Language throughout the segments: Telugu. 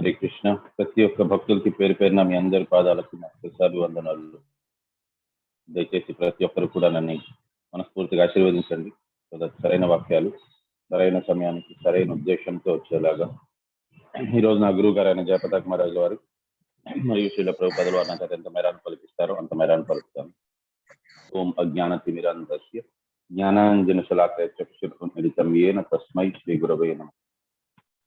హరే కృష్ణ. ప్రతి ఒక్క భక్తులకి పేరు పేరున మీ అందరి పాదాలకి నా ప్రసాదు వందనాలు. దయచేసి ప్రతి ఒక్కరు కూడా నన్ను మనస్ఫూర్తిగా ఆశీర్వదించండి. సరైన వాక్యాలు సరైన సమయానికి సరైన ఉద్దేశంతో వచ్చేలాగా ఈరోజు నా గురువు గారు అయిన జయపతాక్ మహారాజు వారు మరియు శ్రీల ప్రభుపాదుల వారు నాకు ఎంత మేరాన్ని పలికిస్తారో అంత మేరాన్ని పలుకుతాను. ఓం అజ్ఞానతిమిరాంధస్య జ్ఞానాంజనశలాకయ చక్షుర్మిలితం యేన తస్మై శ్రీ గురవే నమః.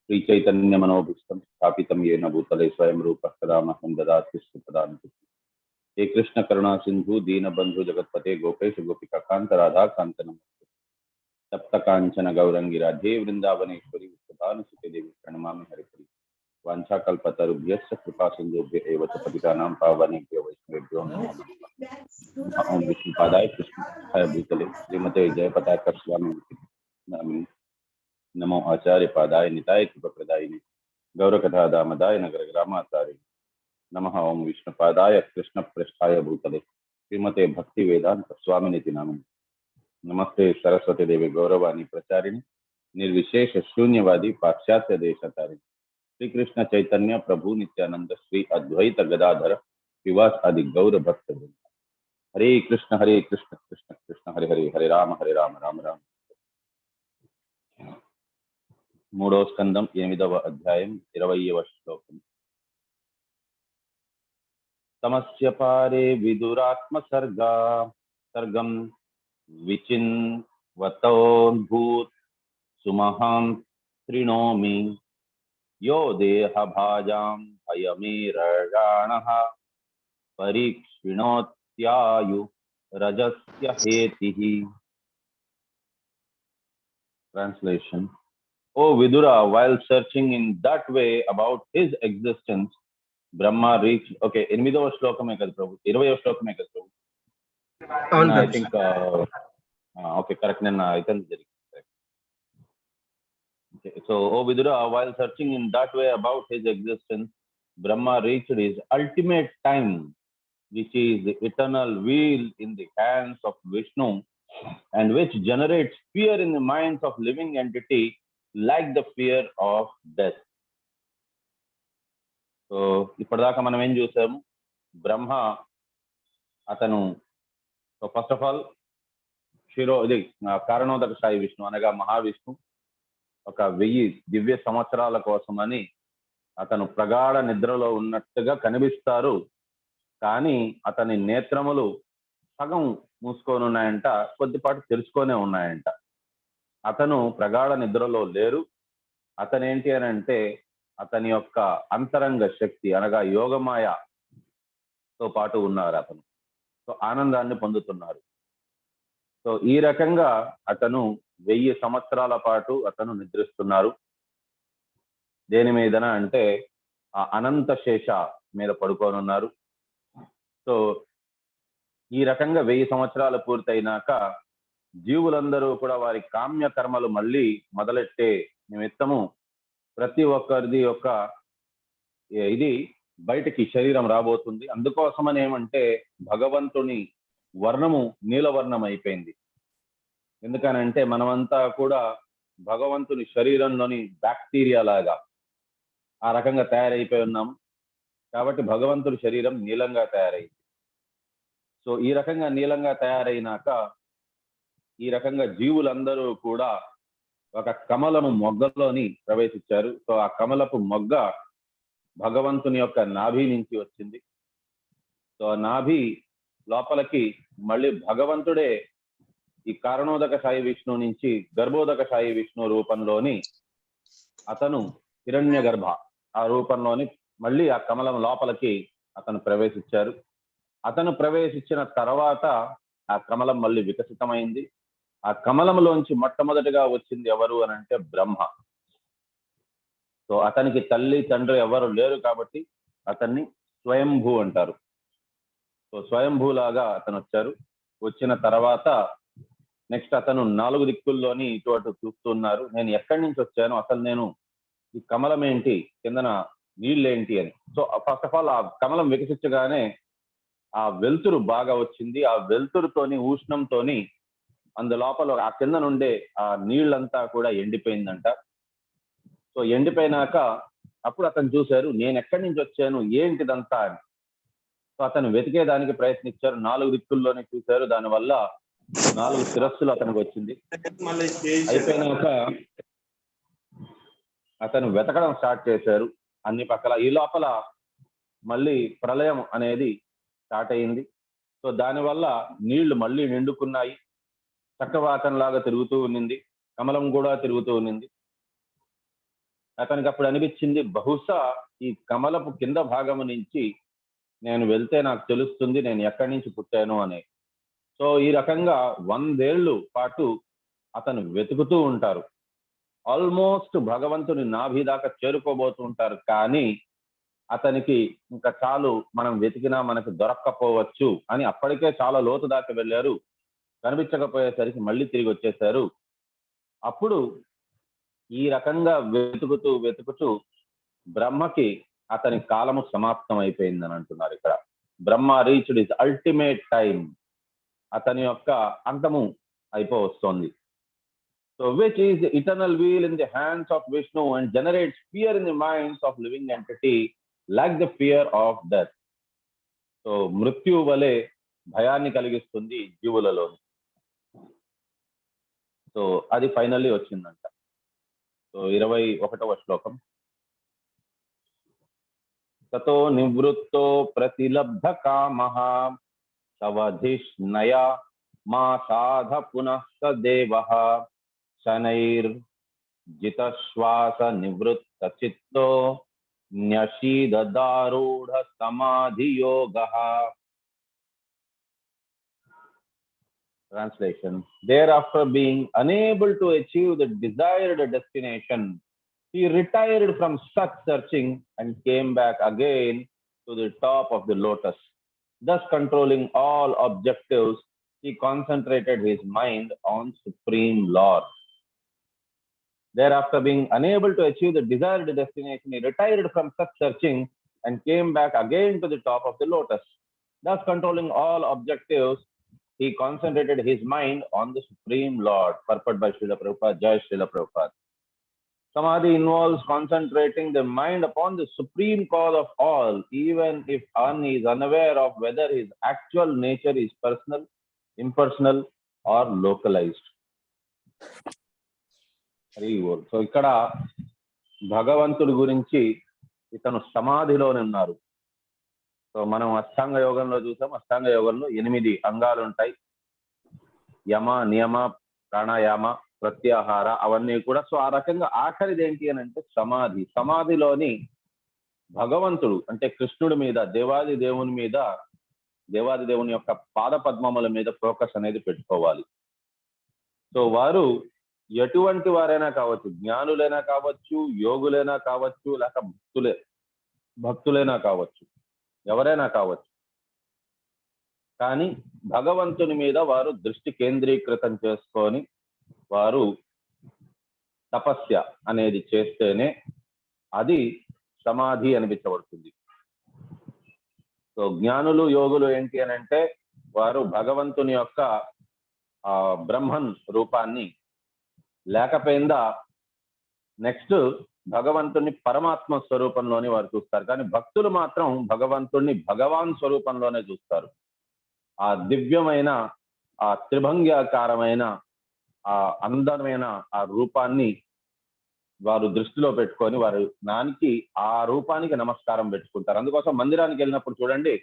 శ్రీ చైతన్య మనోభీష్టం స్థాపితం యేన భూతలే స్వయం రూపః కదా మహ్యం దదాతి సుపదాంతి. हे कृष्ण करुणा सिंधु दीन बंधु जगतपते गोपेश गोपिका कांत राधा कांत नमस्ते. सप्त कांचन गौरंगी राधे वृंदावनेश्वरी सुते देवी प्रणमामि हरिप्रिय. वांछाकल्पतरुभ्यश्च कृपा सिंधुभ्य एव च पतितानां पावनेभ्यो वैष्णवेभ्यो नमो नमः. ओम विष्णुपादाय कृष्णाय भूतले श्रीमते जयपताक स्वामी नामिने नमो आचार्य पादाय निताय कृपप्रदायिने गौरकथा दामदाय नगर ग्रामाचार्य नमः. ओम विष्णुपादाय कृष्ण पृष्ठाय भूतले श्रीमते भक्ति वेदांत स्वामिनिति नामिने नमस्ते सरस्वती देवी गौरवाणी प्रचारिणी निर्विशेष शून्यवादी पाश्चात्य देशतारिणी श्री कृष्ण चैतन्य प्रभु नित्यानंद श्री अद्वैत गदाधर श्रीवास आदि गौर भक्त वृंद. हरे कृष्ण कृष्ण कृष्ण हरे हरे हरे राम राम राम. మూడో స్కందం 8వ అధ్యాయం 20వ శ్లోకం. తమస్య పారే విదురాత్మ సర్గం విచిన్వతోద్భూత్ సుమహాం త్రిణోమి యో దేహ భాజాం భయమేరగాణః పరీక్షిణోత్యాయు రజస్య హేతిః. Translation. O Vidura, while searching in that way about his existence, Brahma reached. Okay, 8వ శ్లోకమే కదా ప్రభు, 20వ శ్లోకమే కదా ప్రభు. I think okay, correct. నేను అయితే జరిగింది. Okay, so O Vidura, while searching in that way about his existence, Brahma reached his ultimate time, which is the eternal wheel in the hands of Vishnu, and which generates fear in the minds of living entity like the fear of death. So ఇప్పటిదాకా మనం ఏం చూసాము? బ్రహ్మ అతను ఫస్ట్ ఆఫ్ ఆల్ ఇది కారణోదక సాయి విష్ణు అనగా మహావిష్ణు ఒక 1000 దివ్య సంవత్సరాల కోసమని అతను ప్రగాఢ నిద్రలో ఉన్నట్టుగా కనిపిస్తారు. కానీ అతని నేత్రములు సగం మూసుకొని ఉన్నాయంట, కొద్దిపాటు తెరుచుకొనే ఉన్నాయంట. అతను ప్రగాఢ నిద్రలో లేరు. అతనేంటి అని అంటే అతని యొక్క అంతరంగ శక్తి అనగా యోగమాయతో పాటు ఉన్నారు. అతను సో ఆనందాన్ని పొందుతున్నారు. సో ఈ రకంగా అతను 1000 సంవత్సరాల పాటు అతను నిద్రిస్తున్నారు. దేని మీదన అంటే ఆ అనంత శేష మీద పడుకొని ఉన్నారు. సో ఈ రకంగా 1000 సంవత్సరాలు పూర్తయినాక జీవులందరూ కూడా వారి కామ్య కర్మలు మళ్ళీ మొదలెట్టే నిమిత్తము ప్రతి ఒక్కరిది యొక్క ఇది బయటికి శరీరం రాబోతుంది. అందుకోసమని ఏమంటే భగవంతుని వర్ణము నీలవర్ణం అయిపోయింది. ఎందుకనంటే మనమంతా కూడా భగవంతుని శరీరంలోని బ్యాక్టీరియా లాగా ఆ రకంగా తయారైపోయి ఉన్నాము. కాబట్టి భగవంతుని శరీరం నీలంగా తయారైంది. సో ఈ రకంగా నీలంగా తయారైనాక ఈ రకంగా జీవులందరూ కూడా ఒక కమలము మొగ్గలోని ప్రవేశించారు. సో ఆ కమలపు మొగ్గ భగవంతుని యొక్క నాభి నుంచి వచ్చింది. సో నాభి లోపలికి మళ్ళీ భగవంతుడే ఈ కారణోదక సాయి విష్ణు నుంచి గర్భోదక సాయి విష్ణు రూపంలోని అతను హిరణ్య గర్భ ఆ రూపంలోని మళ్ళీ ఆ కమలం లోపలికి అతను ప్రవేశించారు. అతను ప్రవేశించిన తర్వాత ఆ కమలం మళ్ళీ వికసితమైంది. ఆ కమలంలోంచి మొట్టమొదటిగా వచ్చింది ఎవరు అని అంటే బ్రహ్మ. సో అతనికి తల్లి తండ్రి ఎవరు లేరు కాబట్టి అతన్ని స్వయంభూ అంటారు. సో స్వయంభూలాగా అతను వచ్చారు. వచ్చిన తర్వాత నెక్స్ట్ అతను 4 దిక్కుల్లోని ఇటు అటు చూస్తున్నారు. నేను ఎక్కడి నుంచి వచ్చాను, అసలు నేను ఈ కమలం ఏంటి, కిందన నీళ్ళేంటి అని. సో ఫస్ట్ ఆఫ్ ఆల్ ఆ కమలం వికసించగానే ఆ వెలుతురు బాగా వచ్చింది. ఆ వెలుతురుతోని ఉష్ణంతోని అందులోపల ఆ కింద నుండే ఆ నీళ్ళంతా కూడా ఎండిపోయిందంట. సో ఎండిపోయినాక అప్పుడు అతను చూశారు, నేను ఎక్కడి నుంచి వచ్చాను, ఏంటిదంతా అని. సో అతను వెతికేదానికి ప్రయత్నించారు, 4 దిక్కుల్లోనే చూశారు. దానివల్ల 4 శిరస్సులు అతనికి వచ్చింది. అయిపోయినాక అతను వెతకడం స్టార్ట్ చేశారు అన్ని పక్కల. ఈ లోపల మళ్ళీ ప్రళయం అనేది స్టార్ట్ అయింది. సో దానివల్ల నీళ్లు మళ్ళీ నిండుకున్నాయి. చక్రవాకంలాగా తిరుగుతూ ఉన్నింది, కమలం కూడా తిరుగుతూ ఉన్నింది. అతనికి అప్పుడు అనిపించింది, బహుశా ఈ కమలపు కింద భాగము నుంచి నేను వెళ్తే నాకు తెలుస్తుంది నేను ఎక్కడి నుంచి పుట్టాను అని. సో ఈ రకంగా 100 ఏళ్ళు పాటు అతను వెతుకుతూ ఉంటారు. ఆల్మోస్ట్ భగవంతుని నాభి దాకా చేరుకోబోతూ ఉంటారు. కానీ అతనికి ఇంకా చాలు, మనం వెతికినా మనకు దొరక్కపోవచ్చు అని అప్పటికే చాలా లోతు దాకా వెళ్ళారు. కనిపించకపోయేసరికి మళ్ళీ తిరిగి వచ్చేసారు. అప్పుడు ఈ రకంగా వెతుకుతూ వెతుకుతూ బ్రహ్మకి అతని కాలము సమాప్తం అయిపోయిందని అంటున్నారు ఇక్కడ. Brahma reached is ultimate time, అతని యొక్క అంతము అయిపోవస్తోంది. So which is the eternal wheel in the hands of Vishnu and generates fear in the minds of living entity like the fear of death. So మృత్యు వలె భయాన్ని కలిగిస్తుంది జీవులలో. సో అది ఫైనల్లీ వచ్చిందంట. సో 21వ శ్లోకం. తతో నివృత్తో ప్రతిలబ్ధ కామః సవధిష్ణయా మా సాధ పునః సదేవః శనైర్జితశ్వాస నివృత్త చిత్తో న్యషీదదారూఢ సమాధియోగః. Translation. Thereafter, being unable to achieve the desired destination, he retired from such searching and came back again to the top of the lotus. Thus, controlling all objectives, he concentrated his mind on Supreme Lord. Thereafter, being unable to achieve the desired destination, he retired from such searching and came back again to the top of the lotus. Thus, controlling all objectives, he concentrated his mind on the Supreme Lord. Purport by Srila Prabhupada. Jai Srila Prabhupada. Samadhi involves concentrating the mind upon the supreme cause of all, even if one is unaware of whether his actual nature is personal, impersonal, or localized. So ఇక్కడ భగవంతుడి గురించి ఇతను సమాధిలోనే ఉన్నారు. సో మనం అష్టాంగ యోగంలో చూసాం. అష్టాంగ యోగంలో 8 అంగాలు ఉంటాయి. యమ, నియమ, ప్రాణాయామ, ప్రత్యాహార, అవన్నీ కూడా. సో ఆ రకంగా ఆఖరిది ఏంటి అని అంటే సమాధి. సమాధిలోని భగవంతుడు అంటే కృష్ణుడి మీద, దేవాది దేవుని యొక్క పాద పద్మముల మీద ఫోకస్ అనేది పెట్టుకోవాలి. సో వారు ఎటువంటి వారైనా కావచ్చు, జ్ఞానులైనా కావచ్చు, యోగులైనా కావచ్చు, లేక భక్తులైనా కావచ్చు, ఎవరైనా కావచ్చు. కానీ భగవంతుని మీద వారు దృష్టి కేంద్రీకృతం చేసుకొని వారు తపస్య అనేది చేస్తేనే అది సమాధి అనిపించబడుతుంది. సో జ్ఞానులు, యోగులు ఏంటి అని అంటే వారు భగవంతుని యొక్క బ్రహ్మన్ రూపాన్ని లేకపోయిందా నెక్స్ట్ భగవంతుని పరమాత్మ స్వరూపంలోనే వారు చూస్తారు. కానీ భక్తులు మాత్రం భగవంతుణ్ణి భగవాన్ స్వరూపంలోనే చూస్తారు. ఆ దివ్యమైన, ఆ త్రిభంగ్యాకారమైన, ఆ అందమైన ఆ రూపాన్ని వారు దృష్టిలో పెట్టుకొని వారు దానికి, ఆ రూపానికి నమస్కారం పెట్టుకుంటారు. అందుకోసం మందిరానికి వెళ్ళినప్పుడు చూడండి,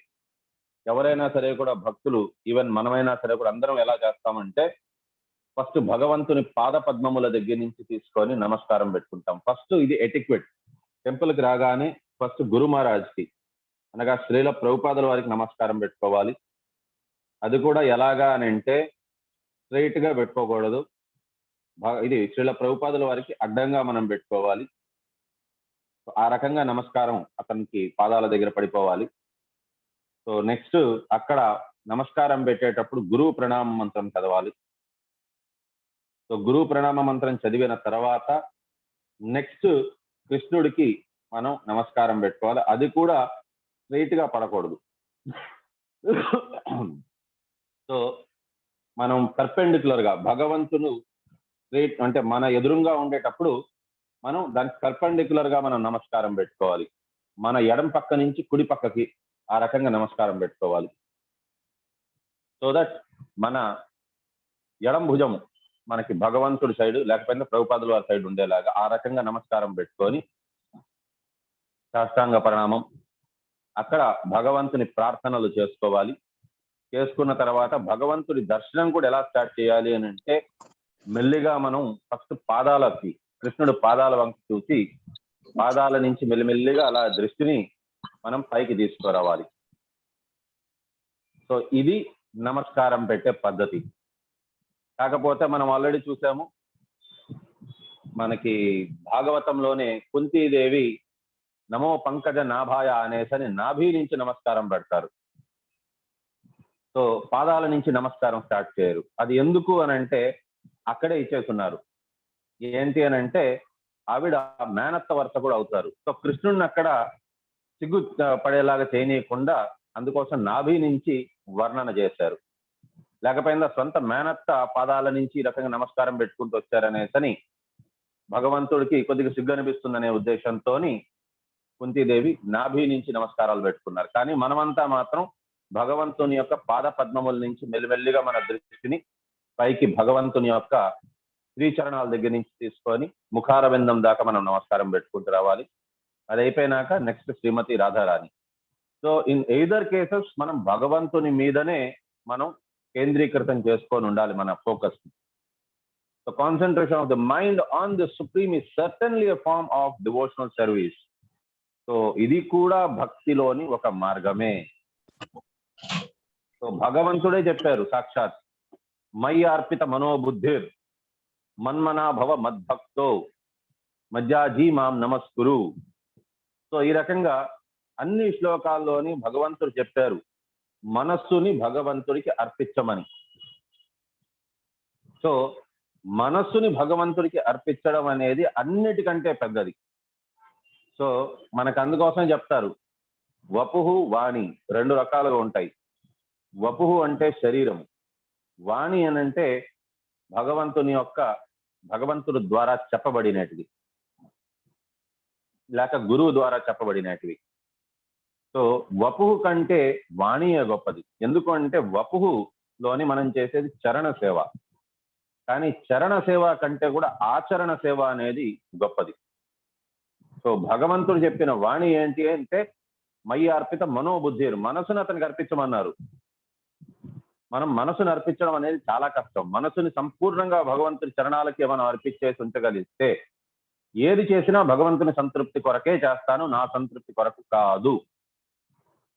ఎవరైనా సరే కూడా భక్తులు, ఈవెన్ మనమైనా సరే కూడా అందరం ఎలా చేస్తామంటే ఫస్ట్ భగవంతుని పాద పద్మముల దగ్గర నుంచి తీసుకొని నమస్కారం పెట్టుకుంటాం. ఫస్ట్ ఇది ఎటిక్వెట్. టెంపుల్కి రాగానే ఫస్ట్ గురు మహారాజ్కి అనగా శ్రీల ప్రభుపాదుల వారికి నమస్కారం పెట్టుకోవాలి. అది కూడా ఎలాగా అని అంటే స్ట్రైట్ గా పెట్టుకోకూడదు. ఇది శ్రీల ప్రభుపాదుల వారికి అడ్డంగా మనం పెట్టుకోవాలి. ఆ రకంగా నమస్కారం అతనికి పాదాల దగ్గర పడిపోవాలి. సో నెక్స్ట్ అక్కడ నమస్కారం పెట్టేటప్పుడు గురువు ప్రణామ మంత్రం చదవాలి. సో గురువు ప్రణామ మంత్రం చదివిన తర్వాత నెక్స్ట్ కృష్ణుడికి మనం నమస్కారం పెట్టుకోవాలి. అది కూడా స్ట్రైట్ గా పడకూడదు. సో మనం పర్పెండిక్యులర్ గా భగవంతుడు స్ట్రైట్ అంటే మన ఎదురుగా ఉండేటప్పుడు మనం దానికి పర్పెండిక్యులర్ గా మనం నమస్కారం పెట్టుకోవాలి. మన ఎడం పక్క నుంచి కుడి పక్కకి ఆ రకంగా నమస్కారం పెట్టుకోవాలి. సో దట్ మన ఎడం భుజం మనకి భగవంతుడి సైడ్ లేకపోతే ప్రభుపాదుల వారి సైడ్ ఉండేలాగా ఆ రకంగా నమస్కారం పెట్టుకొని సాష్టాంగ ప్రణామం, అక్కడ భగవంతుని ప్రార్థనలు చేసుకోవాలి. చేసుకున్న తర్వాత భగవంతుడి దర్శనం కూడా ఎలా స్టార్ట్ చేయాలి అని అంటే, మెల్లిగా మనం ఫస్ట్ పాదాలకి, కృష్ణుడు పాదాల వంక చూసి పాదాల నుంచి మెల్లిమెల్లిగా అలా దృష్టిని మనం పైకి తీసుకురావాలి. సో ఇది నమస్కారం పెట్టే పద్ధతి. కాకపోతే మనం ఆల్రెడీ చూసాము, మనకి భాగవతంలోనే కుంతీదేవి నమో పంకజ నాభాయ అనేసని నాభి నుంచి నమస్కారం పెడతారు. సో పాదాల నుంచి నమస్కారం స్టార్ట్ చేయరు. అది ఎందుకు అని అంటే అక్కడే ఇచ్చేస్తున్నారు. ఏంటి అని అంటే ఆవిడ మేనత్త వరుస కూడా అవుతారు. సో కృష్ణుడిని అక్కడ సిగ్గు పడేలాగా చేయనీయకుండా అందుకోసం నాభి నుంచి వర్ణన చేశారు. లేకపోయినా సొంత మేనత్త పాదాల నుంచి ఈ రకంగా నమస్కారం పెట్టుకుంటూ వచ్చారనేసని భగవంతుడికి కొద్దిగా సిగ్గు అనిపిస్తుందనే ఉద్దేశంతో కుంతీదేవి నాభి నుంచి నమస్కారాలు పెట్టుకున్నారు. కానీ మనమంతా మాత్రం భగవంతుని యొక్క పాద పద్మముల నుంచి మెల్లిమెల్లిగా మన దృష్టిని పైకి భగవంతుని యొక్క శ్రీచరణాల దగ్గర నుంచి తీసుకొని ముఖారవిందం దాకా మనం నమస్కారం పెట్టుకుంటూ రావాలి. అది అయిపోయినాక next Shrimati Radharani. So in either cases మనం భగవంతుని మీదనే మనం కేంద్రీకృతం చేసుకొని ఉండాలి మన focus. So concentration of the mind on the supreme is certainly a form of devotional service. So ఇది కూడా భక్తిలోని ఒక మార్గమే. సో భగవంతుడే చెప్పారు సాక్షాత్, మయి అర్పిత మనోబుద్ధిర్ మన్మనా భవ మద్భక్తో మజ్జాజీ మాం నమస్కురు. సో ఈ రకంగా అన్ని శ్లోకాల్లోని భగవంతుడు చెప్పారు మనస్సుని భగవంతుడికి అర్పించమని. సో మనస్సుని భగవంతుడికి అర్పించడం అనేది అన్నిటికంటే పెద్దది. సో మనకు అందుకోసం చెప్తారు వపుహు వాణి రెండు రకాలుగా ఉంటాయి. వపుహు అంటే శరీరం, వాణి అని అంటే భగవంతుడు ద్వారా చెప్పబడినటివి లేక గురువు ద్వారా చెప్పబడినటివి. సో వపుహు కంటే వాణియే గొప్పది. ఎందుకు అంటే వపుహులోని మనం చేసేది చరణ సేవ, కానీ చరణ సేవ కంటే కూడా ఆచరణ సేవ అనేది గొప్పది. సో భగవంతుడు చెప్పిన వాణి ఏంటి అంటే మయి అర్పిత మనోబుద్ధి, మనసును అతనికి అర్పించమన్నారు. మనం మనసును అర్పించడం అనేది చాలా కష్టం. మనసుని సంపూర్ణంగా భగవంతుని చరణాలకి మనం అర్పించేసి ఉంచగలిగితే ఏది చేసినా భగవంతుని సంతృప్తి కొరకే చేస్తాను, నా సంతృప్తి కొరకు కాదు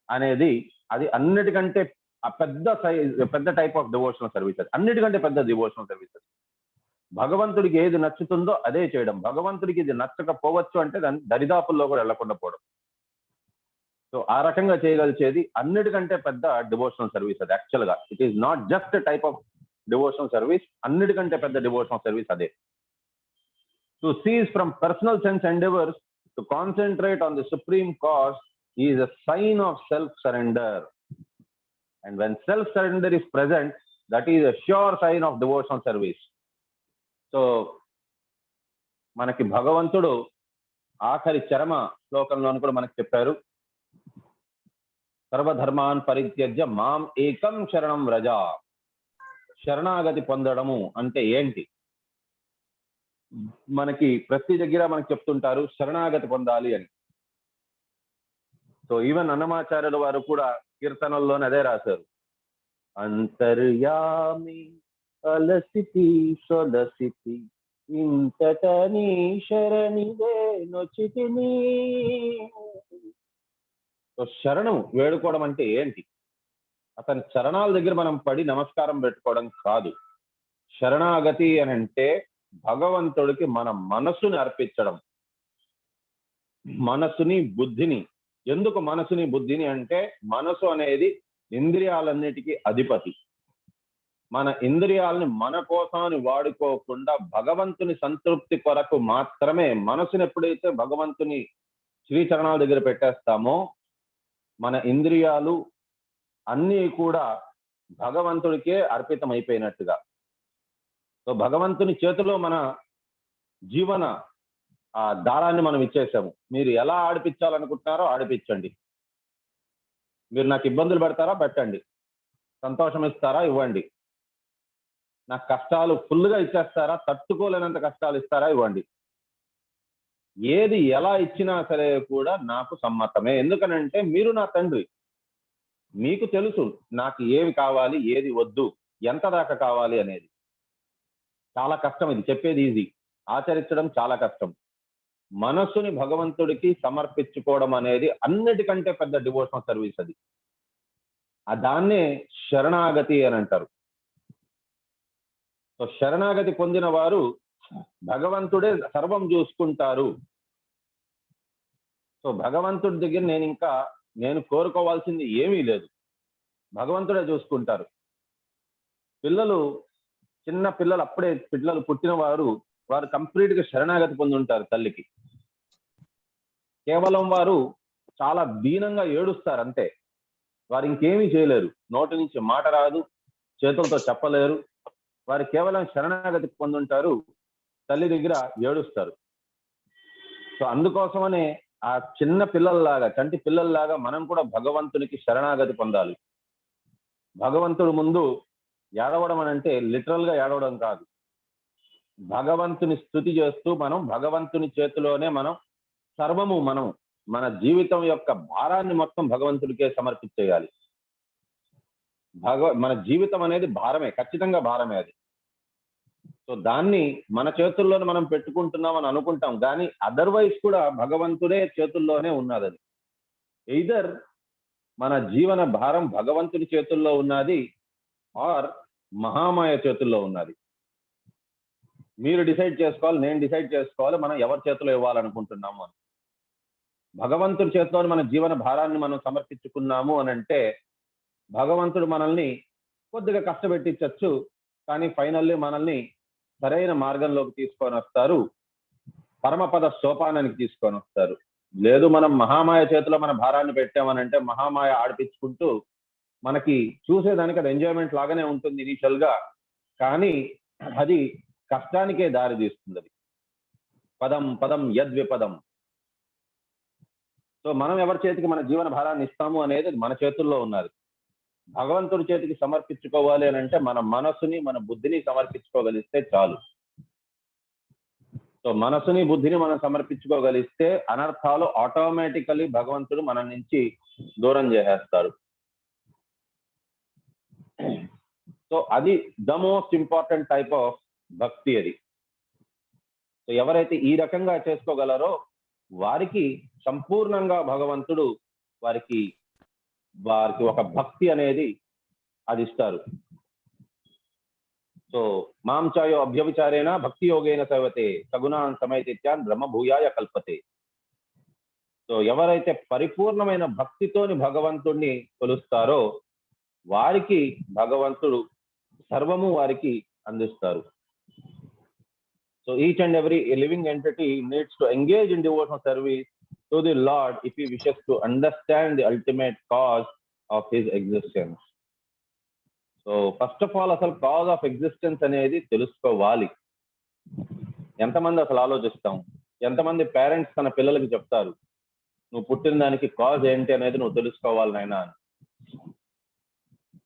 అనేది అది అన్నిటికంటే పెద్ద టైప్ ఆఫ్ డివోషనల్ సర్వీసెస్, అన్నిటికంటే పెద్ద డివోషనల్ సర్వీసెస్. భగవంతుడికి ఏది నచ్చుతుందో అదే చేయడం, భగవంతుడికి ఇది నచ్చకపోవచ్చు అంటే దాని దరిదాపుల్లో కూడా వెళ్లకుండా పోవడం. సో ఆ రకంగా చేయగలిచేది అన్నిటికంటే పెద్ద డివోషనల్ సర్వీస్ అది. యాక్చువల్ గా it is not just type of devotional service, అన్నిటికంటే పెద్ద డివోషనల్ సర్వీస్ అదే. To cease from personal sense endeavours to concentrate on the supreme cause is a sign of self surrender. And when self surrender is present, that is a sure sign of devotional service. So మనకి భగవంతుడు ఆఖరి చరమ శ్లోకంలోని కూడా మనకి చెప్పారు, సర్వధర్మాన్ పరిత్యజ్య మాం ఏకం శరణం వ్రజ. శరణాగతి పొందడము అంటే ఏంటి? మనకి ప్రతి దగ్గర మనకి చెప్తుంటారు శరణాగతి పొందాలి అని. సో ఈవెన్ అన్నమాచార్యుల వారు కూడా కీర్తనల్లోనే అదే రాశారు, అంతర్యామి అలసితి సొలసితి ఇంతటనీ శరణిదే నొచితిని. సో శరణం వేడుకోవడం అంటే ఏంటి? అతని చరణాల దగ్గర మనం పడి నమస్కారం పెట్టుకోవడం కాదు. శరణాగతి అని అంటే భగవంతుడికి మన మనసుని అర్పించడం, మనసుని బుద్ధిని. ఎందుకు మనసుని బుద్ధిని అంటే మనసు అనేది ఇంద్రియాలన్నిటికీ అధిపతి. మన ఇంద్రియాలని మన కోసాన్ని వాడుకోకుండా భగవంతుని సంతృప్తి కొరకు మాత్రమే మనసుని ఎప్పుడైతే భగవంతుని శ్రీచరణాల దగ్గర పెట్టేస్తామో మన ఇంద్రియాలు అన్నీ కూడా భగవంతుడికే అర్పితం అయిపోయినట్టుగా. సో భగవంతుని చేతిలో మన జీవన ఆ దారాన్ని మనం ఇచ్చేసాము. మీరు ఎలా ఆడిపించాలనుకుంటున్నారో ఆడిపించండి. మీరు నాకు ఇబ్బందులు పెడతారా, పెట్టండి. సంతోషం ఇస్తారా, ఇవ్వండి. నాకు కష్టాలు ఫుల్గా ఇచ్చేస్తారా, తట్టుకోలేనంత కష్టాలు ఇస్తారా, ఇవ్వండి. ఏది ఎలా ఇచ్చినా సరే కూడా నాకు సమ్మతమే. ఎందుకనంటే మీరు నా తండ్రి. మీకు తెలుసు నాకు ఏవి కావాలి, ఏది వద్దు, ఎంత దాకా కావాలి అనేది. చాలా కష్టం ఇది. చెప్పేది ఈజీ, ఆచరించడం చాలా కష్టం. మనస్సుని భగవంతుడికి సమర్పించుకోవడం అనేది అన్నిటికంటే పెద్ద డివోషనల్ సర్వీస్ అది. దాన్నే శరణాగతి అని అంటారు. సో శరణాగతి పొందిన వారు భగవంతుడే సర్వం చూసుకుంటారు. సో భగవంతుడి దగ్గర నేను కోరుకోవాల్సింది ఏమీ లేదు, భగవంతుడే చూసుకుంటారు. చిన్న పిల్లలు అప్పుడే పిల్లలు పుట్టిన వారు కంప్లీట్ గా శరణాగతి పొంది ఉంటారు తల్లికి. కేవలం వారు చాలా దీనంగా ఏడుస్తారు అంతే. వారు ఇంకేమీ చేయలేరు. నోటి నుంచి మాట రాదు, చేతులతో చెప్పలేరు. వారు కేవలం శరణాగతి పొందుంటారు, తల్లి దగ్గర ఏడుస్తారు. సో అందుకోసమనే ఆ చిన్న పిల్లల్లాగా, చంటి పిల్లల్లాగా మనం కూడా భగవంతునికి శరణాగతి పొందాలి. భగవంతుడు ముందు ఏడవడం అని అంటే లిటరల్ గా ఏడవడం కాదు. భగవంతుని స్తుతి చేస్తూ మనం భగవంతుని చేతిలోనే సర్వము మన జీవితం యొక్క భారాన్ని మొత్తం భగవంతుడికే సమర్పించేయాలి. మన జీవితం అనేది భారమే, ఖచ్చితంగా భారమే అది. సో దాన్ని మన చేతుల్లోనే మనం పెట్టుకుంటున్నాం అని అనుకుంటాం, కానీ అదర్వైజ్ కూడా భగవంతుడే చేతుల్లోనే ఉన్నది. ఎయిదర్ మన జీవన భారం భగవంతుడి చేతుల్లో ఉన్నది, ఆర్ మహామాయ చేతుల్లో ఉన్నది. మీరు డిసైడ్ చేసుకోవాలి, నేను డిసైడ్ చేసుకోవాలి, మనం ఎవరి చేతిలో ఇవ్వాలనుకుంటున్నాము అని. భగవంతుడి చేతిలోని మన జీవన భారాన్ని మనం సమర్పించుకున్నాము అని అంటే భగవంతుడు మనల్ని కొద్దిగా కష్టపెట్టించచ్చు, కానీ ఫైనల్లీ మనల్ని సరైన మార్గంలోకి తీసుకొని వస్తారు, పరమపద సోపానానికి తీసుకొని వస్తారు. లేదు మనం మహామాయ చేతిలో మన భారాన్ని పెట్టామనంటే మహామాయ ఆడిపించుకుంటూ మనకి చూసేదానికి అది ఎంజాయ్మెంట్ లాగానే ఉంటుంది ఇనీషియల్ గా, కానీ అది కష్టానికే దారి తీస్తుంది. అది పదం పదం యద్విపదం. సో మనం ఎవరి చేతికి మన జీవన భారాన్ని ఇస్తాము అనేది మన చేతుల్లో ఉన్నది. భగవంతుడి చేతికి సమర్పించుకోవాలి అని అంటే మన మనసుని, మన బుద్ధిని సమర్పించుకోగలిస్తే చాలు. సో మనసుని, బుద్ధిని మనం సమర్పించుకోగలిస్తే అనర్థాలు ఆటోమేటికలీ భగవంతుడు మన నుంచి దూరం చేసేస్తారు. సో అది the most important type of భక్తి అది. సో ఎవరైతే ఈ రకంగా చేసుకోగలరో వారికి సంపూర్ణంగా భగవంతుడు వారికి ఒక భక్తి అనేది అది ఇస్తారు. సో మాంచాయో అభ్యవిచారేణ భక్తి యోగేన సేవతే సగుణాన్ సమయతిత్యాన్ బ్రహ్మభూయాయ కల్పతే. సో ఎవరైతే పరిపూర్ణమైన భక్తితోని భగవంతుడిని కొలుస్తారో వారికి భగవంతుడు సర్వము వారికి అందిస్తారు. So each and every living entity needs to engage in devotional service to the Lord if he wishes to understand the ultimate cause of his existence. So first of all, అసలు cause of existence అనేది తెలుసుకోవాలి. ఎంతమంది అసలు ఆలోచిస్తాం? ఎంతమంది పేరెంట్స్ తన పిల్లలకి చెప్తారు, నువ్వు పుట్టిన దానికి కాజ్ ఏంటి అనేది నువ్వు తెలుసుకోవాలి నాయనా అని.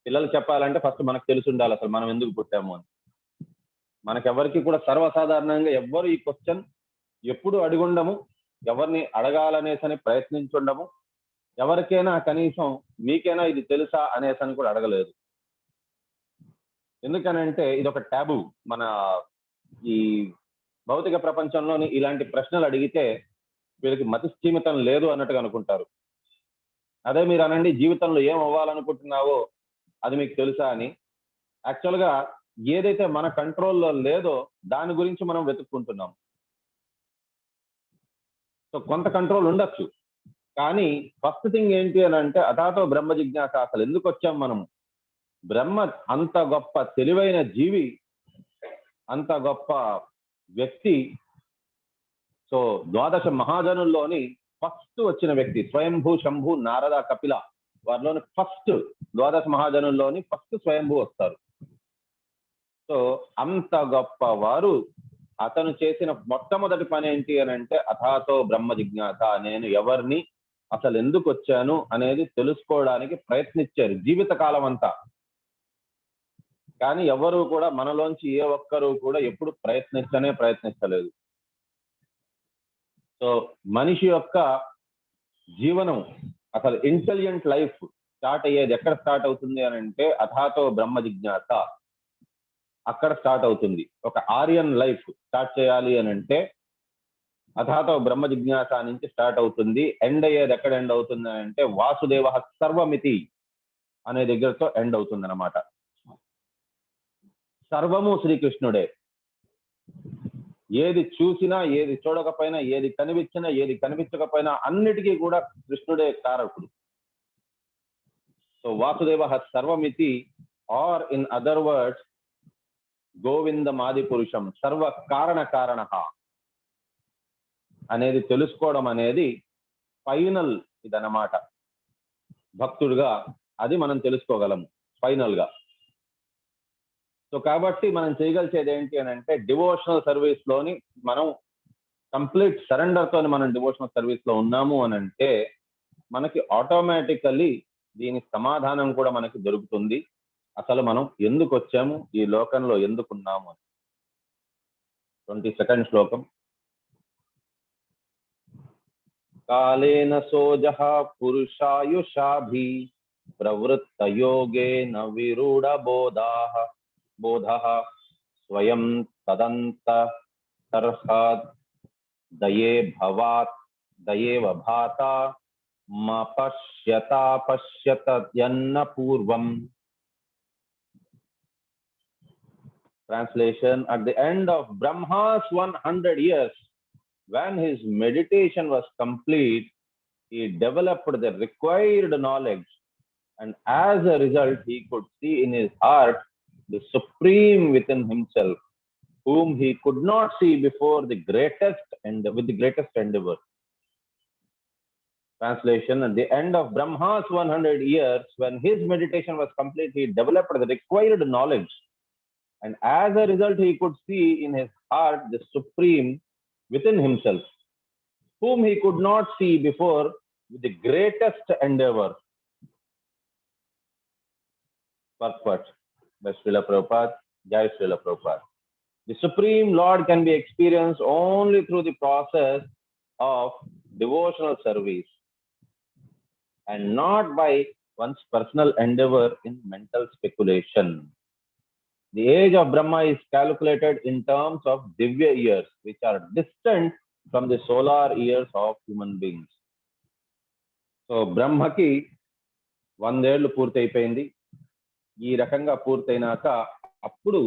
పిల్లలు చెప్పాలంటే ఫస్ట్ మనకు తెలిసి ఉండాలి అసలు మనం ఎందుకు పుట్టాము అని. మనకెవరికి కూడా సర్వసాధారణంగా ఎవ్వరు ఈ క్వశ్చన్ ఎప్పుడు అడిగుండము, ఎవరిని అడగాలనేసని ప్రయత్నించుండము, ఎవరికైనా కనీసం మీకైనా ఇది తెలుసా అనేసని కూడా అడగలేదు. ఎందుకనంటే ఇది ఒక ట్యాబు. మన ఈ భౌతిక ప్రపంచంలోని ఇలాంటి ప్రశ్నలు అడిగితే వీళ్ళకి మతిస్థీమితం లేదు అన్నట్టుగా అనుకుంటారు. అదే మీరు అనండి, జీవితంలో ఏం అవ్వాలనుకుంటున్నావో అది మీకు తెలుసా అని. యాక్చువల్గా ఏదైతే మన కంట్రోల్లో లేదో దాని గురించి మనం వెతుక్కుంటున్నాం. సో కొంత కంట్రోల్ ఉండొచ్చు, కానీ ఫస్ట్ థింగ్ ఏంటి అని అంటే అథాతో బ్రహ్మ జిజ్ఞాస. అసలు ఎందుకు వచ్చాం మనము? బ్రహ్మ అంత గొప్ప తెలివైన జీవి, అంత గొప్ప వ్యక్తి. సో ద్వాదశ మహాజనుల్లోని ఫస్ట్ వచ్చిన వ్యక్తి స్వయంభూ, శంభు, నారద, కపిల. వారిలోని ఫస్ట్ ద్వాదశ మహాజనుల్లోని ఫస్ట్ స్వయంభూ వస్తారు. సో అంత గొప్ప వారు అతను చేసిన మొట్టమొదటి పని ఏంటి అని అంటే అథాతో బ్రహ్మ జిజ్ఞాస, నేను ఎవరిని, అసలు ఎందుకు వచ్చాను అనేది తెలుసుకోవడానికి ప్రయత్నించారు జీవితకాలం అంతా. కానీ ఎవరు కూడా మనలోంచి ఏ ఒక్కరు కూడా ఎప్పుడు ప్రయత్నించలేదు. సో మనిషి యొక్క జీవనం, అసలు ఇంటెలిజెంట్ లైఫ్ స్టార్ట్ అయ్యేది ఎక్కడ స్టార్ట్ అవుతుంది అని అంటే అథాతో బ్రహ్మ జిజ్ఞాస, అక్కడ స్టార్ట్ అవుతుంది. ఒక ఆర్యన్ లైఫ్ స్టార్ట్ చేయాలి అని అంటే అథాతో బ్రహ్మ జిజ్ఞాస నుంచి స్టార్ట్ అవుతుంది. ఎండ్ అయ్యేది ఎక్కడ ఎండ్ అవుతుంది అని అంటే వాసుదేవ సర్వమితి అనే దగ్గరతో ఎండ్ అవుతుంది అన్నమాట. సర్వము శ్రీకృష్ణుడే. ఏది చూసినా, ఏది చూడకపోయినా, ఏది కనిపించినా, ఏది కనిపించకపోయినా అన్నిటికీ కూడా కృష్ణుడే కారకుడు. సో వాసుదేవ సర్వమితి, ఆర్ ఇన్ అదర్ వర్డ్స్ గోవిందమాది పురుషం సర్వ కారణ అనేది తెలుసుకోవడం అనేది ఫైనల్ ఇదన్నమాట. భక్తుడుగా అది మనం తెలుసుకోగలము ఫైనల్ గా. సో కాబట్టి మనం చేయగలిచేది ఏంటి అని అంటే డివోషనల్ సర్వీస్ లోని మనం కంప్లీట్ సరెండర్ తోని మనం డివోషనల్ సర్వీస్ లో ఉన్నాము అని అంటే మనకి ఆటోమేటికల్లీ దీని సమాధానం కూడా మనకి దొరుకుతుంది. అసలు మనం ఎందుకు వచ్చాము, ఈ లోకంలో ఎందుకున్నాము అని. 22nd శ్లోకం. కాలేన సోజః పురుషాయుషాభి ప్రవృత్త యోగేన విరూఢ బోధః స్వయం తదంత తర్హాద్ దయేవ భాత పశ్యత పూర్వం. Translation: at the end of Brahma's 100 years, when his meditation was complete, he developed the required knowledge, and as a result, he could see in his heart the Supreme within himself, whom he could not see before with the greatest endeavor. Translation: at the end of Brahma's 100 years, when his meditation was complete, he developed the required knowledge, and as a result, he could see in his heart the Supreme within himself, whom he could not see before with the greatest endeavor. Purport by Srila Prabhupada. Jai Srila Prabhupada. The Supreme Lord can be experienced only through the process of devotional service and not by one's personal endeavor in mental speculation. The age of Brahma is calculated in terms of Divya years, which are distant from the solar years of human beings. So, Brahmaki 100 ఏళ్ళు పూర్తయిపోయింది. ఈ రకంగా పూర్తయినాక అప్పుడు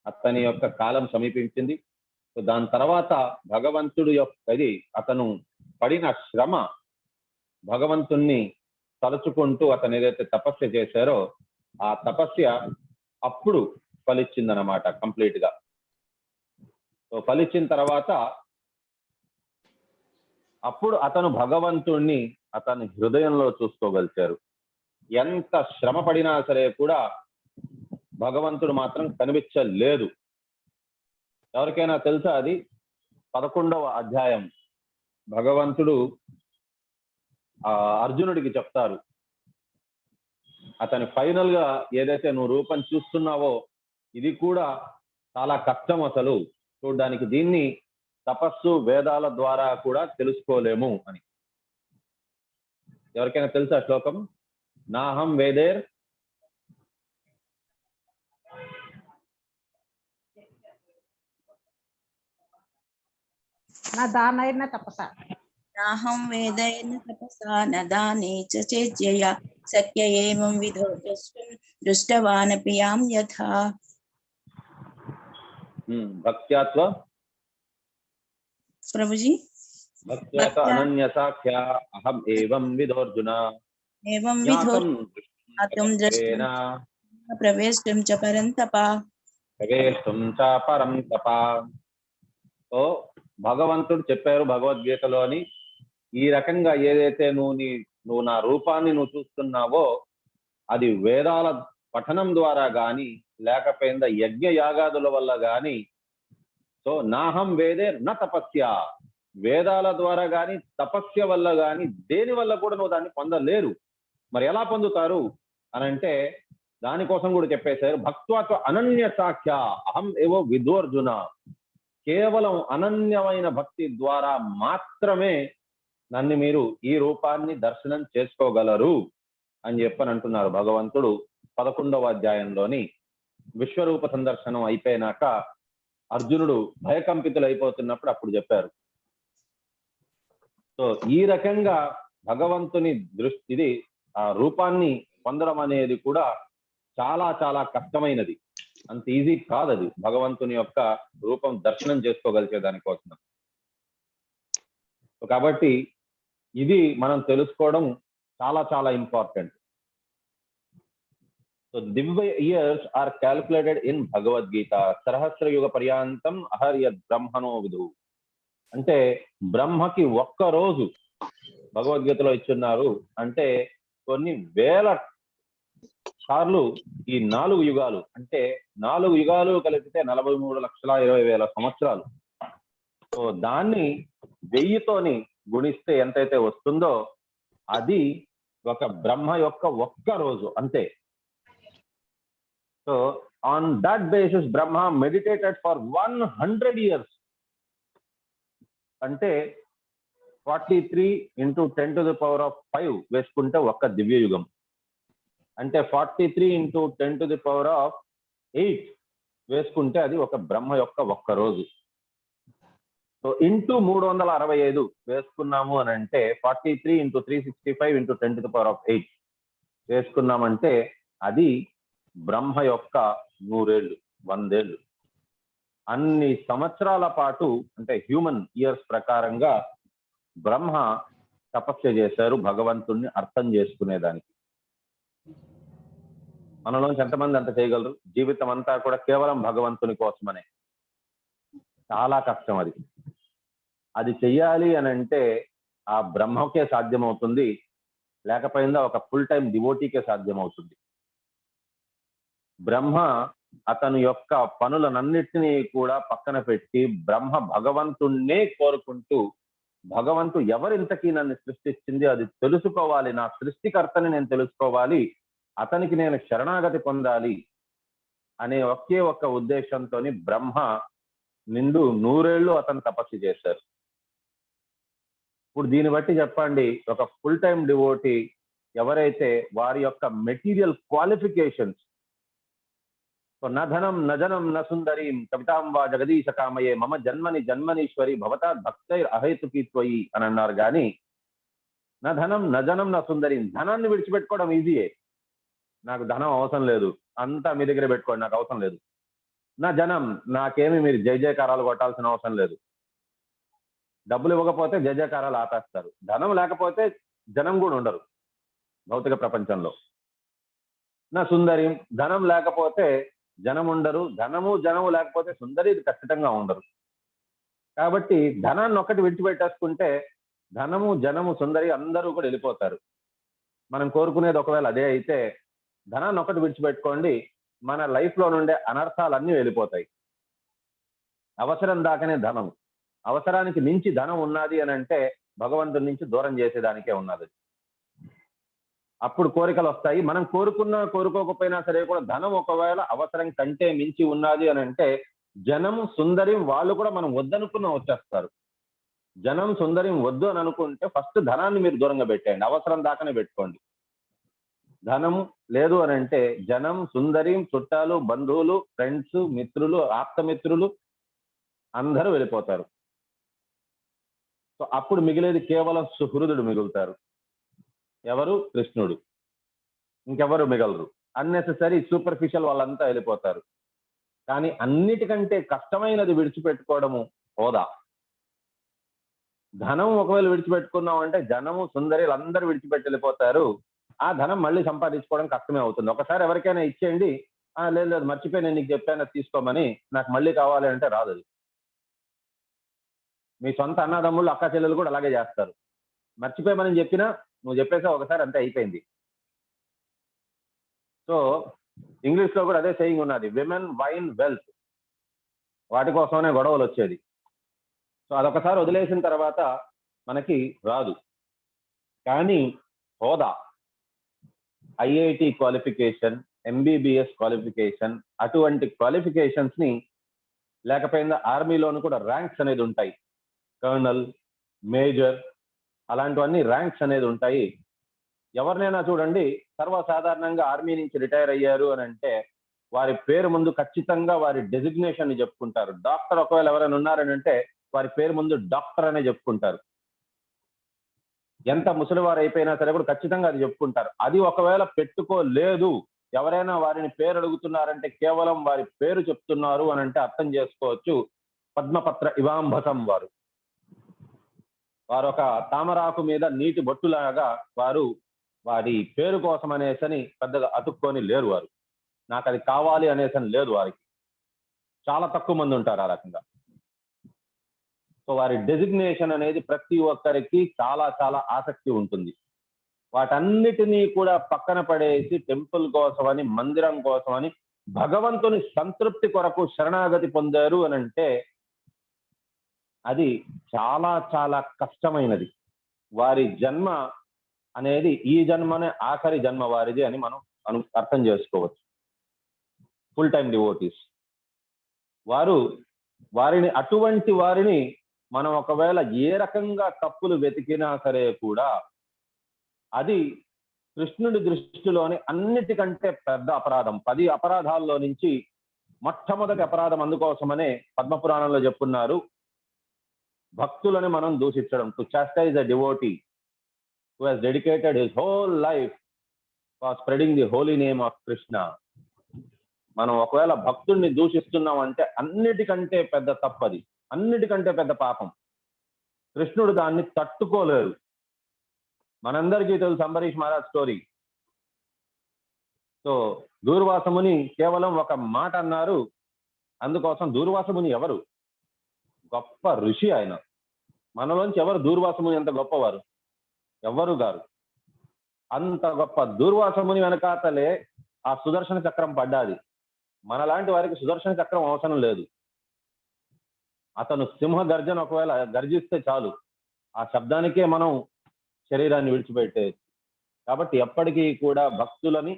అతని యొక్క కాలం సమీపించింది. సో దాని తర్వాత భగవంతుడు అతను పడిన శ్రమ, భగవంతుణ్ణి తలుచుకుంటూ అతను ఏదైతే తపస్య చేశారో ఆ తపస్య అప్పుడు ఫలించిందనమాట కంప్లీట్ గా. సో ఫలించిన తర్వాత అప్పుడు అతను భగవంతుణ్ణి అతని హృదయంలో చూసుకోగలిచారు. ఎంత శ్రమ పడినా సరే కూడా భగవంతుడు మాత్రం కనిపించలేదు. ఎవరికైనా తెలుసా? అది 11వ అధ్యాయం. భగవంతుడు అర్జునుడికి చెప్తారు, అతని ఫైనల్ గా ఏదైతే నువ్వు రూపం చూస్తున్నావో ఇది కూడా చాలా కష్టం అసలు చూడడానికి, దీన్ని తపస్సు వేదాల ద్వారా కూడా తెలుసుకోలేము అని. ఎవరికైనా తెలుసా శ్లోకం? నాహం వేదేర్ నదానైన తపస నాహం వేదైన తపసా నదానే చ చేజ్యయ సత్య ఏవం విధో దృష్టవానపి యాం యథా. భక్త్యాత్వ ప్రభుజీ భక్త్యాత అనన్యసాఖ్య అహం ఏవం విధోర్జున ఏవం విధో జ్ఞాతుం ద్రష్టుం ప్రవేశం చ పరంతప. సో భగవంతుడు చెప్పారు భగవద్గీతలోని, ఈ రకంగా ఏదైతే నువ్వు నా రూపాన్ని నువ్వు చూస్తున్నావో అది వేదాల పఠనం ద్వారా గాని లేకపోయిందా యజ్ఞ యాగాదుల వల్ల గాని సో నాహం వేదే నా తపస్య, వేదాల ద్వారా కానీ తపస్య వల్ల కానీ దేని వల్ల కూడా నువ్వు దాన్ని పొందలేరు. మరి ఎలా పొందుతారు అని అంటే దానికోసం కూడా చెప్పేశారు, భక్త్వాత్వ అనన్య సాఖ్య అహం ఏవో విదోర్జున, కేవలం అనన్యమైన భక్తి ద్వారా మాత్రమే నన్ను మీరు ఈ రూపాన్ని దర్శనం చేసుకోగలరు అని చెప్పని అంటున్నారు భగవంతుడు 11వ అధ్యాయంలోని. విశ్వరూప సందర్శనం అయిపోయినాక అర్జునుడు భయకంపితులు అయిపోతున్నప్పుడు అప్పుడు చెప్పారు. సో ఈ రకంగా భగవంతుని దృష్టి ఆ రూపాన్ని పొందడం అనేది కూడా చాలా చాలా కష్టమైనది, అంత ఈజీ కాదు అది, భగవంతుని యొక్క రూపం దర్శనం చేసుకోగలిగే దానికోసం. కాబట్టి ఇది మనం తెలుసుకోవడం చాలా చాలా important. So Divya years or calculated in Bhagavad Gita సహస్ర యుగ పర్యాంతం అహర్యద్ బ్రహ్మణో విదు. అంటే బ్రహ్మకి ఒక్క రోజు భగవద్గీతలో ఇచ్చున్నారు అంటే కొన్ని వేల సార్లు ఈ 4 యుగాలు, అంటే 4 యుగాలు కలిపితే 43,20,000 సంవత్సరాలు. సో దాన్ని 1000తోని గుణిస్తే ఎంతైతే వస్తుందో అది ఒక బ్రహ్మ యొక్క ఒక్క రోజు అంతే. So on that basis Brahma meditated for 100 years. అంటే 43 × 10⁵ వేసుకుంటే ఒక్క దివ్య యుగం, అంటే 43 × 10⁸ వేసుకుంటే అది ఒక బ్రహ్మ యొక్క ఒక్క రోజు. సో ఇంటూ 365 వేసుకున్నాము అని అంటే 43 × 365 × 10⁸ వేసుకున్నామంటే అది బ్రహ్మ యొక్క 100 ఏళ్ళు, 100 ఏళ్ళు. అన్ని సంవత్సరాల పాటు అంటే హ్యూమన్ ఇయర్స్ ప్రకారంగా బ్రహ్మ తపస్య చేశారు భగవంతుణ్ణి అర్థం చేసుకునేదానికి. మనలోంచి ఎంతమంది అంత చేయగలరు? జీవితం అంతా కూడా కేవలం భగవంతుని కోసమనే. చాలా కష్టం అది. అది చెయ్యాలి అని అంటే ఆ బ్రహ్మకే సాధ్యమవుతుంది, లేకపోయిందా ఒక ఫుల్ టైం డివోటీకే సాధ్యమవుతుంది. బ్రహ్మ అతని యొక్క పనులనన్నిటినీ కూడా పక్కన పెట్టి బ్రహ్మ భగవంతుణ్ణే కోరుకుంటూ, భగవంతుడు ఎవరింతకీ నన్ను సృష్టించింది అది తెలుసుకోవాలి, నా సృష్టికర్తని నేను తెలుసుకోవాలి, అతనికి నేను శరణాగతి పొందాలి అనే ఒకే ఒక్క ఉద్దేశంతో బ్రహ్మ నిండు 100 ఏళ్ళు అతను తపస్సు చేశారు. ఇప్పుడు దీన్ని బట్టి చెప్పండి, ఒక ఫుల్ టైం డివోటీ ఎవరైతే వారి యొక్క మెటీరియల్ క్వాలిఫికేషన్స్, నధనం నజనం న సుందరీం కవితాం వా జగదీశ కామయే మమ జన్మని జన్మనీశ్వరి భవతా భక్తైర్ అహేతుకి త్వయి అని అన్నారు. కానీ నధనం నజనం న సుందరీం, ధనాన్ని విడిచిపెట్టుకోవడం ఈజీయే, నాకు ధనం అవసరం లేదు, అంతా మీ దగ్గర పెట్టుకోండి, నాకు అవసరం లేదు. నా జనం, నాకేమి మీరు జయ జయకారాలు కొట్టాల్సిన అవసరం లేదు. డబ్బులు ఇవ్వకపోతే జయ జయకారాలు ఆపేస్తారు. ధనం లేకపోతే జనం కూడా ఉండరు భౌతిక ప్రపంచంలో. నా సుందరి, ధనం లేకపోతే జనం ఉండరు, జనము లేకపోతే సుందరి ఖచ్చితంగా ఉండరు. కాబట్టి ధనాన్ని ఒక్కటి విడిచిపెట్టేసుకుంటే ధనము జనము సుందరి అందరూ కూడా వెళ్ళిపోతారు. మనం కోరుకునేది ఒకవేళ అదే అయితే ధనాన్ని ఒక్కటి విడిచిపెట్టుకోండి, మన లైఫ్ లో నుండే అనర్థాలన్నీ వెళ్ళిపోతాయి. అవసరం దాకానే ధనం, అవసరానికి మించి ధనం ఉన్నది అని అంటే భగవంతుడి నుంచి దూరం చేసేదానికే ఉన్నది. అప్పుడు కోరికలు వస్తాయి. మనం కోరుకున్నా కోరుకోకపోయినా సరే కూడా ధనం ఒకవేళ అవసరం కంటే మించి ఉన్నది అని అంటే జనం సుందరి వాళ్ళు కూడా మనం వద్దనుకున్న వచ్చేస్తారు. జనం సుందరి వద్దు అని అనుకుంటే ఫస్ట్ ధనాన్ని మీరు దూరంగా పెట్టేయండి, అవసరం దాకానే పెట్టుకోండి. ధనం లేదు అని అంటే జనం సుందరి చుట్టాలు బంధువులు ఫ్రెండ్స్ మిత్రులు ఆప్తమిత్రులు అందరూ వెళ్ళిపోతారు. సో అప్పుడు మిగిలేది కేవలం సుహృదుడు మిగులుతారు. ఎవరు? కృష్ణుడు. ఇంకెవరు మిగలరు. అన్నెసెసరీ సూపర్ఫిషియల్ వాళ్ళంతా వెళ్ళిపోతారు. కానీ అన్నిటికంటే కష్టమైనది విడిచిపెట్టుకోవడము హోదా. ధనం ఒకవేళ విడిచిపెట్టుకున్నాం అంటే జనము సుందరిలు అందరూ విడిచిపెట్టి వెళ్ళిపోతారు. ఆ ధనం మళ్ళీ సంపాదించుకోవడం కష్టమే అవుతుంది. ఒకసారి ఎవరికైనా ఇచ్చేయండి, లేదు మర్చిపోయి నేను నీకు చెప్పాను తీసుకోమని, నాకు మళ్ళీ కావాలి అంటే రాదు అది. మీ సొంత అన్నదమ్ముళ్ళు అక్క చెల్లెలు కూడా అలాగే చేస్తారు. మర్చిపోయమని చెప్పినా నువ్వు చెప్పేసా ఒకసారి అంతే అయిపోయింది. సో ఇంగ్లీష్ లో కూడా అదే సేయింగ్ ఉన్నది, విమెన్ వైన్ వెల్త్. వాటి కోసమనే గొడవలు వచ్చేది. సో అదొకసారి వదిలేసిన తర్వాత మనకి రాదు. కానీ హోదా, ఐఐటి క్వాలిఫికేషన్, ఎంబీబీఎస్ క్వాలిఫికేషన్, అటువంటి క్వాలిఫికేషన్స్ ని, లేకపోయినా ఆర్మీలోను కూడా ర్యాంక్స్ అనేది ఉంటాయి, కర్నల్, మేజర్, అలాంటివన్నీ ర్యాంక్స్ అనేది ఉంటాయి. ఎవరినైనా చూడండి, సర్వసాధారణంగా ఆర్మీ నుంచి రిటైర్ అయ్యారు అని అంటే వారి పేరు ముందు ఖచ్చితంగా వారి డెసిగ్నేషన్ ని చెప్పుకుంటారు. డాక్టర్ ఒకవేళ ఎవరైనా ఉన్నారని అంటే వారి పేరు ముందు డాక్టర్ అనే చెప్పుకుంటారు. ఎంత ముసలివారు అయిపోయినా సరే కూడా ఖచ్చితంగా అది చెప్పుకుంటారు. అది ఒకవేళ పెట్టుకోలేదు, ఎవరైనా వారిని పేరు అడుగుతున్నారంటే కేవలం వారి పేరు చెప్తున్నారు అని అంటే అర్థం చేసుకోవచ్చు, పద్మపత్ర ఇవాంభసం వారు. వారు ఒక తామరాకు మీద నీటి బొట్టులాగా వారు వారి పేరు కోసం అనేసని పెద్దగా అతుక్కొని లేరు. వారు నాకు అది కావాలి అనేసని లేదు వారికి. చాలా తక్కువ మంది ఉంటారు ఆ రకంగా. సో వారి డెసిగ్నేషన్ అనేది ప్రతి ఒక్కరికి చాలా చాలా ఆసక్తి ఉంటుంది. వాటన్నిటినీ కూడా పక్కన పడేసి టెంపుల్ కోసమని, మందిరం కోసమని, భగవంతుని సంతృప్తి కొరకు శరణాగతి పొందారు అని అంటే అది చాలా చాలా కష్టమైనది. వారి జన్మ అనేది ఈ జన్మనే ఆఖరి జన్మ వారిది అని మనం అర్థం చేసుకోవచ్చు. ఫుల్ టైం డివోటీస్ వారిని అటువంటి వారిని మనం ఒకవేళ ఏ రకంగా తప్పులు వెతికినా సరే కూడా అది కృష్ణుడి దృష్టిలోని అన్నిటికంటే పెద్ద అపరాధం. 10 అపరాధాల్లో నుంచి మొట్టమొదటి అపరాధం. అందుకోసమనే పద్మపురాణంలో చెప్పున్నారు, భక్తులని మనం దూషించడం. To chastise a devotee who has dedicated his whole life for spreading the holy name of Krishna. మనం ఒకవేళ భక్తుడిని దూషిస్తున్నాం అంటే అన్నిటికంటే పెద్ద తప్పది, అన్నిటికంటే పెద్ద పాపం. కృష్ణుడు దాన్ని తట్టుకోలేరు. మనందరికీ తెలుసు అంబరీష్ మహారాజ్ స్టోరీ. సో దూర్వాసముని కేవలం ఒక మాట అన్నారు, అందుకోసం దూర్వాసముని ఎవరు? గొప్ప ఋషి ఆయన. మనలోంచి ఎవరు దూర్వాసముని ఎంత గొప్పవారు? ఎవ్వరు గారు. అంత గొప్ప దూర్వాసముని వెనకాతలే ఆ సుదర్శన చక్రం పడ్డాది. మనలాంటి వారికి సుదర్శన చక్రం అవసరం లేదు. అతను సింహ గర్జన ఒకవేళ గర్జిస్తే చాలు, ఆ శబ్దానికే మనం శరీరాన్ని విడిచిపెట్టేది. కాబట్టి ఎప్పటికీ కూడా భక్తులని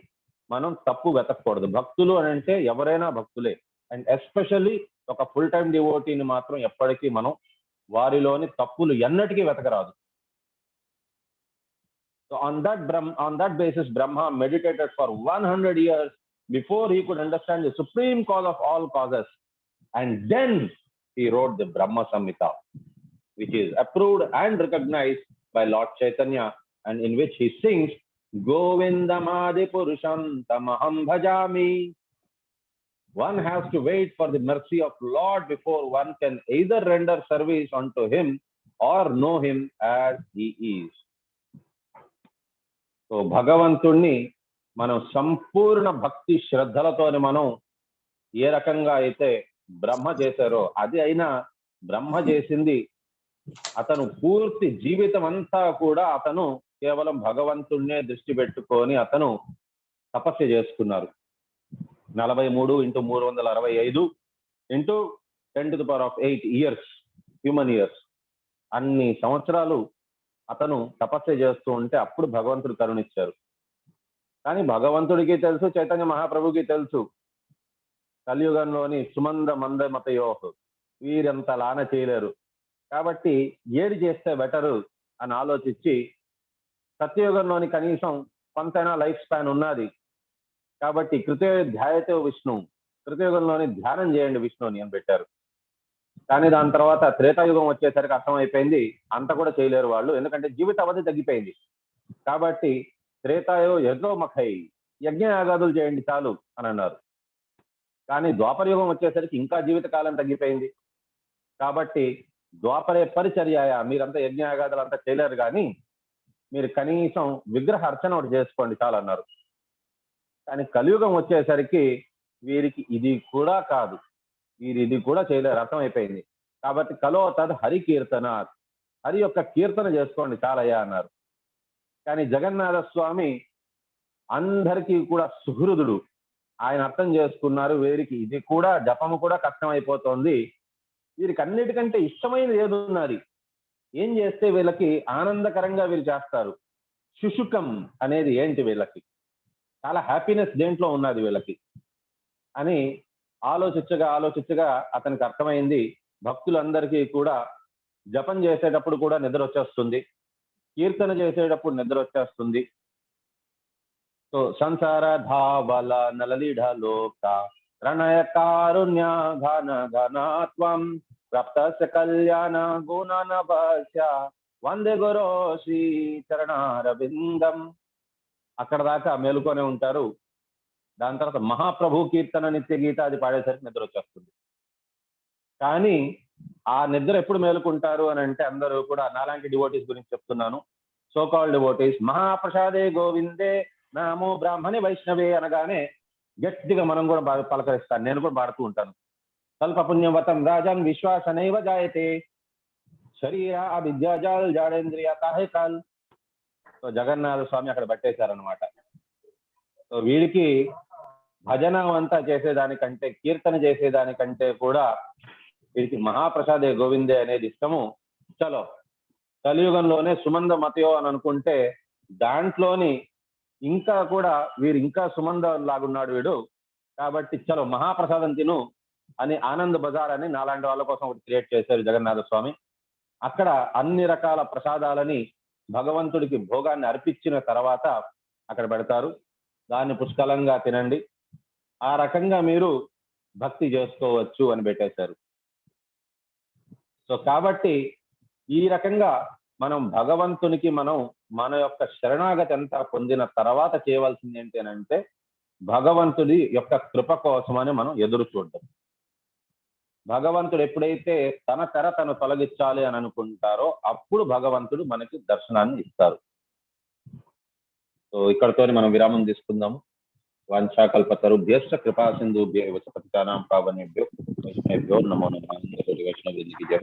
మనం తప్పు వెతకూడదు. భక్తులు అని అంటే ఎవరైనా భక్తులే. అండ్ ఎస్పెషల్లీ ఒక ఫుల్ టైం డివోటీని మాత్రం ఎప్పటికీ మనం వారిలోని తప్పులు ఎన్నటికీ వెతకరాదు. So on that basis Brahma meditated for 100 years before he could understand the supreme cause of all causes, and then he wrote the Brahma Samhita, which is approved and recognized by Lord Chaitanya, and in which he sings Govindam Adi Purusham Tamaham Bhajami. One has to wait for the mercy of Lord before one can either render service unto him or know him as he is. So భగవంతుణ్ణి మనం సంపూర్ణ భక్తి శ్రద్ధలతోని మనం ఏ రకంగా అయితే బ్రహ్మ చేశారో అది అయినా బ్రహ్మ చేసింది అతను పూర్తి జీవితం అంతా కూడా అతను కేవలం భగవంతుణ్ణే దృష్టి పెట్టుకొని అతను తపస్సు చేసుకున్నారు. 43 × 365 × 10⁸ ఇయర్స్, హ్యూమన్ ఇయర్స్, అన్ని సంవత్సరాలు అతను తపస్సు చేస్తూ ఉంటే అప్పుడు భగవంతుడు కరుణించారు. కానీ భగవంతుడికి తెలుసు, చైతన్య మహాప్రభుకి తెలుసు, కలియుగంలోని సుమంద మంద మతయోహ్ వీరంత లాన చేయలేరు. కాబట్టి ఏది చేస్తే బెటరు అని ఆలోచించి సత్యయుగంలోని కనీసం కొంతైనా లైఫ్ స్పాన్ ఉన్నది కాబట్టి కృతయోధ్యాయతో విష్ణు, కృతయుగంలోని ధ్యానం చేయండి విష్ణుని అని పెట్టారు. కానీ దాని తర్వాత త్రేతాయుగం వచ్చేసరికి అర్థమైపోయింది అంత కూడా చేయలేరు వాళ్ళు, ఎందుకంటే జీవిత అవధి తగ్గిపోయింది. కాబట్టి త్రేతాయో యజ్ఞోమఖై, యజ్ఞయాగాదులు చేయండి చాలు అని అన్నారు. కానీ ద్వాపరయుగం వచ్చేసరికి ఇంకా జీవితకాలం తగ్గిపోయింది. కాబట్టి ద్వాపరే పరిచర్యాయ, మీరంతా యజ్ఞయాగాదులు అంతా చేయలేరు కానీ మీరు కనీసం విగ్రహ అర్చన ఒకటి చేసుకోండి చాలు అన్నారు. కానీ కలియుగం వచ్చేసరికి వీరికి ఇది కూడా కాదు, వీరు ఇది కూడా చేయలేరు, అర్థమైపోయింది. కాబట్టి కలో తద్ హరి కీర్తన, హరి యొక్క కీర్తన చేసుకోండి చాలయ్యా అన్నారు. కానీ జగన్నాథ స్వామి అందరికీ కూడా సుహృదుడు, ఆయన అర్థం చేసుకున్నారు, వీరికి ఇది కూడా జపము కూడా కష్టం అయిపోతుంది, వీరికి అన్నిటికంటే ఇష్టమైనది ఏది ఉన్నది, ఏం చేస్తే వీళ్ళకి ఆనందకరంగా వీళ్ళు చేస్తారు, శుశుకం అనేది ఏంటి, వీళ్ళకి చాలా హ్యాపీనెస్ దేంట్లో ఉన్నది వీళ్ళకి అని ఆలోచించగా అతనికి అర్థమైంది, భక్తులందరికీ కూడా జపం చేసేటప్పుడు కూడా నిద్ర వచ్చేస్తుంది, కీర్తన చేసేటప్పుడు నిద్ర వచ్చేస్తుంది. సో సంసార ధావల నలలీఢ లోక ప్రణయ కారుణ్య ఘన ఘనాత్వం ప్రాప్తస్య కళ్యాణ గుణనభస్య వందే గురో శ్రీ చరణారవిందం. అక్కడ దాకా మేలుకొనే ఉంటారు. దాని తర్వాత మహాప్రభు కీర్తన నిత్య గీత అది పాడేసరికి నిద్ర వచ్చేస్తుంది. కానీ ఆ నిద్ర ఎప్పుడు మేలుకుంటారు అని అంటే, అందరూ కూడా నాలాంటి డివోటీస్ గురించి చెప్తున్నాను, సోకాల్ డివోటీస్, మహాప్రసాదే గోవిందే నామో బ్రాహ్మణి వైష్ణవే అనగానే గట్టిగా మనం కూడా పలకరిస్తాను, నేను కూడా పాడుతూ ఉంటాను. కల్ప పుణ్యవతం రాజం విశ్వాసనైవ జాయతే శరీర అవిద్యాజాల్ జాడేంద్రియ తాహే కాల్. సో జగన్నాథ స్వామి అక్కడ పట్టేశారనమాట. సో వీడికి భజన అంతా చేసేదానికంటే, కీర్తన చేసేదానికంటే కూడా వీడికి మహాప్రసాదే గోవిందే అనేది ఇష్టము. చలో కలియుగంలోనే సుమంద మతయో అని అనుకుంటే, దాంట్లోని ఇంకా కూడా వీరు ఇంకా సుమంద లాగున్నాడు వీడు, కాబట్టి చలో మహాప్రసాదం తిను అని ఆనంద్ బజార్ అని నాలాంటి వాళ్ళ కోసం ఒకటి క్రియేట్ చేశారు జగన్నాథ స్వామి. అక్కడ అన్ని రకాల ప్రసాదాలని భగవంతుడికి భోగాన్ని అర్పించిన తర్వాత అక్కడ పెడతారు, దాన్ని పుష్కలంగా తినండి, ఆ రకంగా మీరు భక్తి చేసుకోవచ్చు అని పెట్టేశారు. సో కాబట్టి ఈ రకంగా మనం భగవంతునికి మన యొక్క శరణాగతి అంతా పొందిన తర్వాత చేయవలసింది ఏంటి అని అంటే, భగవంతుడి యొక్క కృప కోసమని మనం ఎదురు చూడడం. భగవంతుడు ఎప్పుడైతే తన తెర తను తొలగించాలి అని అనుకుంటారో అప్పుడు భగవంతుడు మనకి దర్శనాన్ని ఇస్తారు. సో ఇక్కడతో మనం విరామం తీసుకుందాము. వాంఛాకల్పతరుభ్యశ్చ కృపా సింధుభ్యో పతితానాం పావనేభ్యో వైష్ణవేభ్యో నమో నమః. వైష్ణవేదికి జయ.